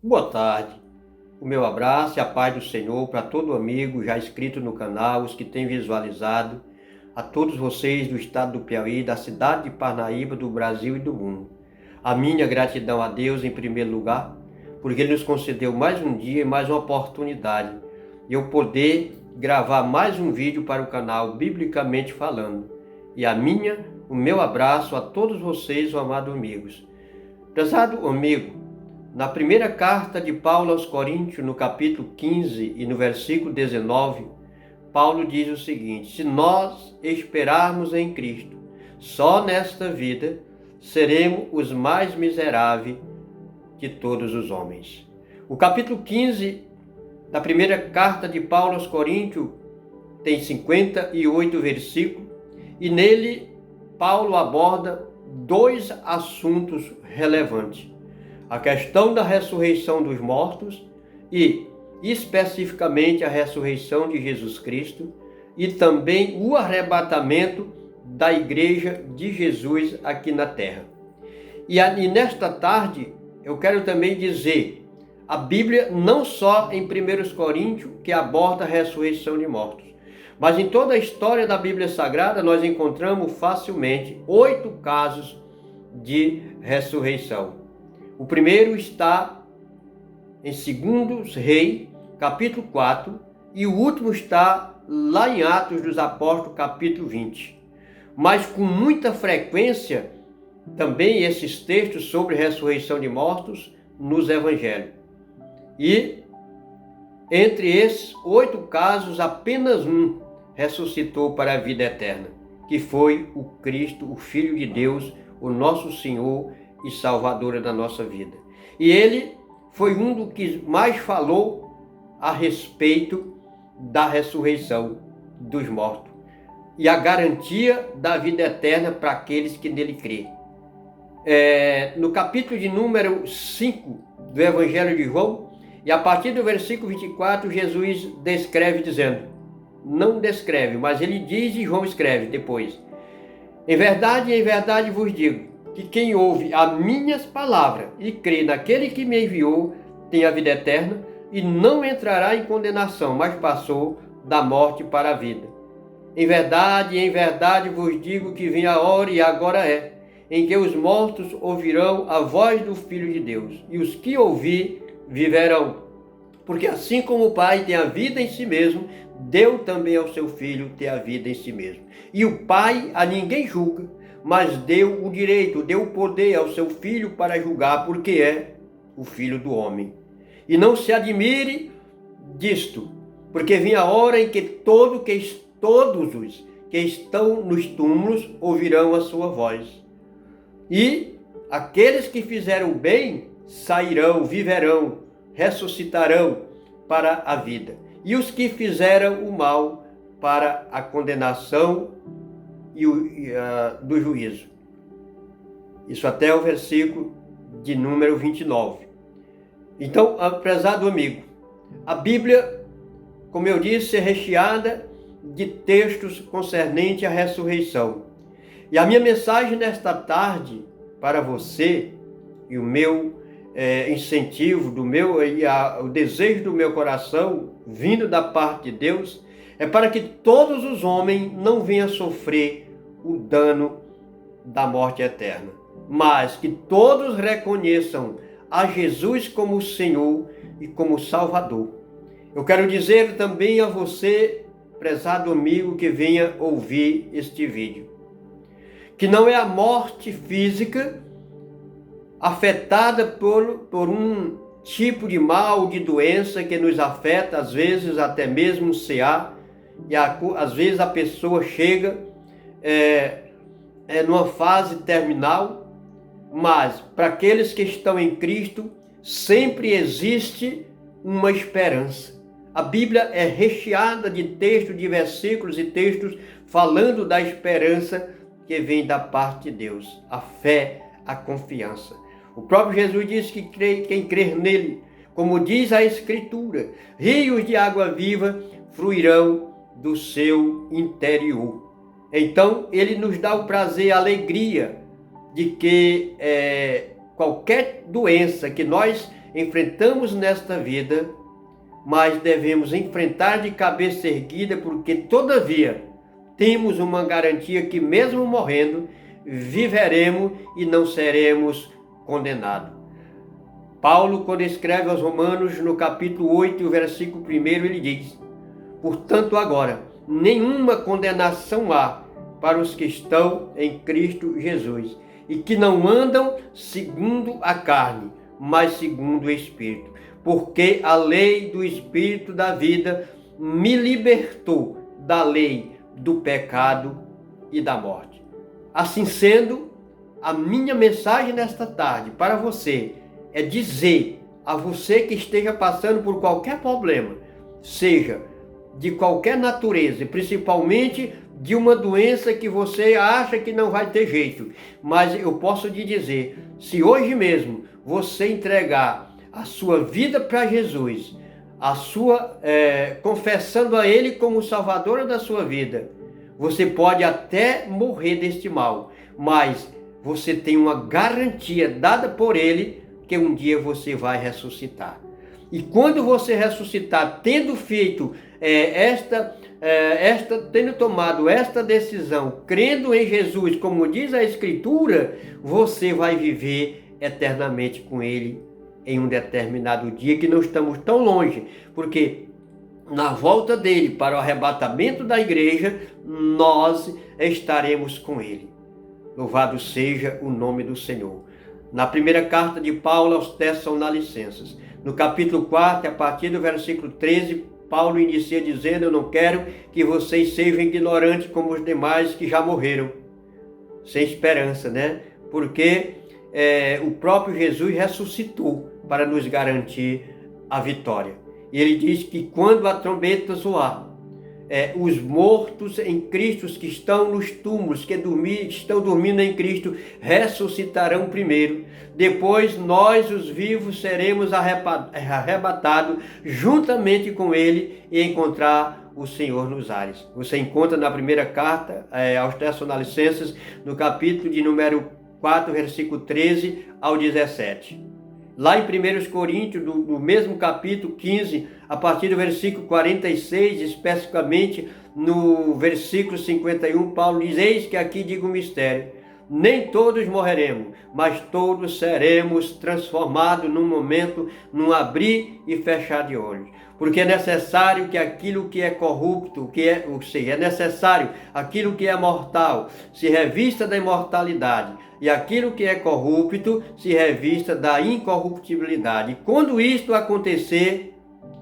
Boa tarde. O meu abraço e a paz do Senhor para todo amigo já inscrito no canal, os que têm visualizado, a todos vocês do estado do Piauí, da cidade de Parnaíba, do Brasil e do mundo. A minha gratidão a Deus em primeiro lugar, porque Ele nos concedeu mais um dia e mais uma oportunidade de eu poder gravar mais um vídeo para o canal Biblicamente Falando. E o meu abraço a todos vocês, amados amigos. Prezado amigo, na primeira carta de Paulo aos Coríntios, no capítulo 15 e no versículo 19, Paulo diz o seguinte: se nós esperarmos em Cristo, só nesta vida, seremos os mais miseráveis de todos os homens. O capítulo 15 da primeira carta de Paulo aos Coríntios tem 58 versículos e nele Paulo aborda dois assuntos relevantes: a questão da ressurreição dos mortos e, especificamente, a ressurreição de Jesus Cristo e também o arrebatamento da igreja de Jesus aqui na terra. E nesta tarde eu quero também dizer, a Bíblia não só em 1 Coríntios que aborda a ressurreição de mortos, mas em toda a história da Bíblia Sagrada nós encontramos facilmente 8 casos de ressurreição. O primeiro está em 2 Reis, capítulo 4, e o último está lá em Atos dos Apóstolos, capítulo 20. Mas com muita frequência, também esses textos sobre ressurreição de mortos nos Evangelhos. E entre esses 8 casos, apenas um ressuscitou para a vida eterna, que foi o Cristo, o Filho de Deus, o nosso Senhor e Salvadora da nossa vida. E ele foi um dos que mais falou a respeito da ressurreição dos mortos e a garantia da vida eterna para aqueles que nele crêem. No capítulo de número 5 do Evangelho de João, e a partir do versículo 24, Jesus descreve dizendo, não descreve, mas ele diz e João escreve depois: em verdade vos digo, que quem ouve as minhas palavras e crê naquele que me enviou tem a vida eterna e não entrará em condenação, mas passou da morte para a vida. Em verdade vos digo que vem a hora e agora é, em que os mortos ouvirão a voz do Filho de Deus, e os que ouvir viverão. Porque assim como o Pai tem a vida em si mesmo, deu também ao seu Filho ter a vida em si mesmo. E o Pai a ninguém julga, mas deu o direito, deu o poder ao seu Filho para julgar, porque é o Filho do homem. E não se admire disto, porque vem a hora em que todos os que estão nos túmulos ouvirão a sua voz. E aqueles que fizeram bem sairão, viverão, ressuscitarão para a vida. E os que fizeram o mal para a condenação do juízo. Isso até o versículo de número 29. Então, prezado amigo, a Bíblia, como eu disse, é recheada de textos concernentes à ressurreição. E a minha mensagem nesta tarde para você, e o meu incentivo, o desejo do meu coração, vindo da parte de Deus, é para que todos os homens não venham sofrer o dano da morte eterna, mas que todos reconheçam a Jesus como Senhor e como Salvador. Eu quero dizer também a você, prezado amigo, que venha ouvir este vídeo, que não é a morte física afetada por um tipo de mal, de doença que nos afeta, às vezes até mesmo CA, e às vezes a pessoa chega numa fase terminal, mas para aqueles que estão em Cristo, sempre existe uma esperança. A Bíblia é recheada de textos, de versículos e textos falando da esperança que vem da parte de Deus, a fé, a confiança. O próprio Jesus disse que quem crer nele, como diz a Escritura, rios de água viva fluirão do seu interior. Então, ele nos dá o prazer, a alegria de que qualquer doença que nós enfrentamos nesta vida, mas devemos enfrentar de cabeça erguida, porque todavia temos uma garantia que mesmo morrendo, viveremos e não seremos condenados. Paulo, quando escreve aos Romanos, no capítulo 8, versículo 1, ele diz: portanto, agora, nenhuma condenação há para os que estão em Cristo Jesus, e que não andam segundo a carne, mas segundo o Espírito. Porque a lei do Espírito da vida me libertou da lei do pecado e da morte. Assim sendo, a minha mensagem nesta tarde para você é dizer a você que esteja passando por qualquer problema, seja de qualquer natureza, principalmente de uma doença que você acha que não vai ter jeito, mas eu posso te dizer, se hoje mesmo você entregar a sua vida para Jesus, confessando a Ele como Salvador da sua vida, você pode até morrer deste mal, mas você tem uma garantia dada por Ele que um dia você vai ressuscitar. E quando você ressuscitar, tendo feito tendo tomado esta decisão, crendo em Jesus, como diz a Escritura, você vai viver eternamente com Ele em um determinado dia, que não estamos tão longe, porque na volta dele para o arrebatamento da igreja, nós estaremos com Ele. Louvado seja o nome do Senhor. Na primeira carta de Paulo aos Tessalonicenses, no capítulo 4, a partir do versículo 13, Paulo inicia dizendo: eu não quero que vocês sejam ignorantes como os demais que já morreram, sem esperança, né? Porque o próprio Jesus ressuscitou para nos garantir a vitória. E ele diz que quando a trombeta soar, os mortos em Cristo que estão nos túmulos, que estão dormindo em Cristo, ressuscitarão primeiro. Depois nós, os vivos, seremos arrebatados juntamente com Ele e encontrar o Senhor nos ares. Você encontra na primeira carta aos Tessalonicenses, no capítulo de número 4, versículo 13 ao 17. Lá em 1 Coríntios, no mesmo capítulo 15, a partir do versículo 46, especificamente no versículo 51, Paulo diz: eis que aqui digo um mistério, nem todos morreremos, mas todos seremos transformados num momento, num abrir e fechar de olhos. Porque é necessário que aquilo que é corrupto, ou seja, é necessário aquilo que é mortal, se revista da imortalidade, e aquilo que é corrupto se revista da incorruptibilidade. E quando isto acontecer,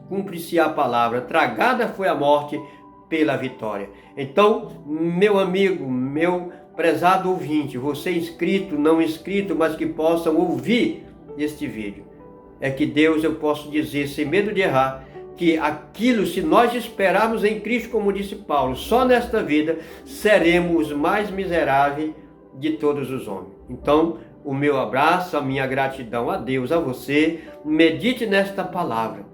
cumpre-se a palavra: tragada foi a morte pela vitória. Então, meu amigo, meu prezado ouvinte, você inscrito, não inscrito, mas que possam ouvir este vídeo, é que Deus, eu posso dizer, sem medo de errar, que aquilo, se nós esperarmos em Cristo, como disse Paulo, só nesta vida seremos os mais miseráveis de todos os homens. Então, o meu abraço, a minha gratidão a Deus, a você. Medite nesta palavra,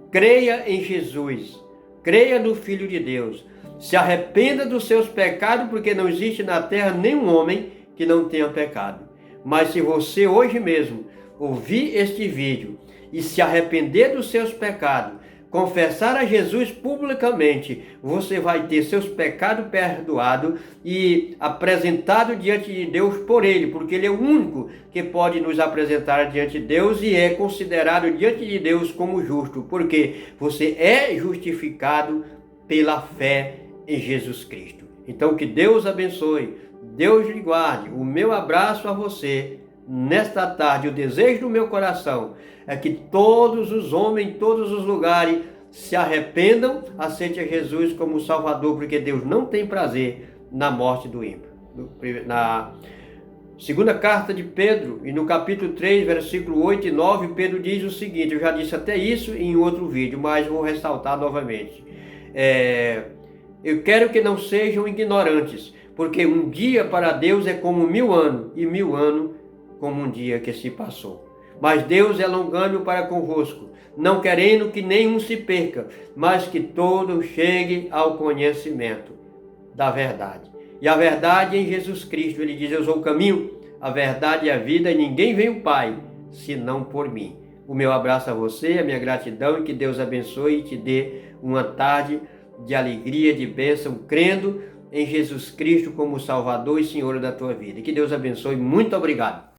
creia em Jesus, creia no Filho de Deus, se arrependa dos seus pecados, porque não existe na terra nenhum homem que não tenha pecado. Mas se você hoje mesmo ouvir este vídeo e se arrepender dos seus pecados, confessar a Jesus publicamente, você vai ter seus pecados perdoados e apresentado diante de Deus por Ele, porque Ele é o único que pode nos apresentar diante de Deus e é considerado diante de Deus como justo, porque você é justificado pela fé em Jesus Cristo. Então, que Deus abençoe, Deus lhe guarde. O meu abraço a você nesta tarde. O desejo do meu coração é que todos os homens, em todos os lugares, se arrependam, aceitem a Jesus como Salvador, porque Deus não tem prazer na morte do ímpio. Na segunda carta de Pedro, e no capítulo 3, versículo 8 e 9, Pedro diz o seguinte: eu já disse até isso em outro vídeo, mas vou ressaltar novamente. Eu quero que não sejam ignorantes, porque um dia para Deus é como 1000 anos, e 1000 anos como um dia que se passou. Mas Deus é longânimo para convosco, não querendo que nenhum se perca, mas que todos cheguem ao conhecimento da verdade. E a verdade é em Jesus Cristo. Ele diz: eu sou o caminho, a verdade e a vida, e ninguém vem ao Pai, senão por mim. o meu abraço a você, a minha gratidão e que Deus abençoe e te dê uma tarde de alegria, de bênção, crendo em Jesus Cristo como Salvador e Senhor da tua vida. Que Deus abençoe. Muito obrigado.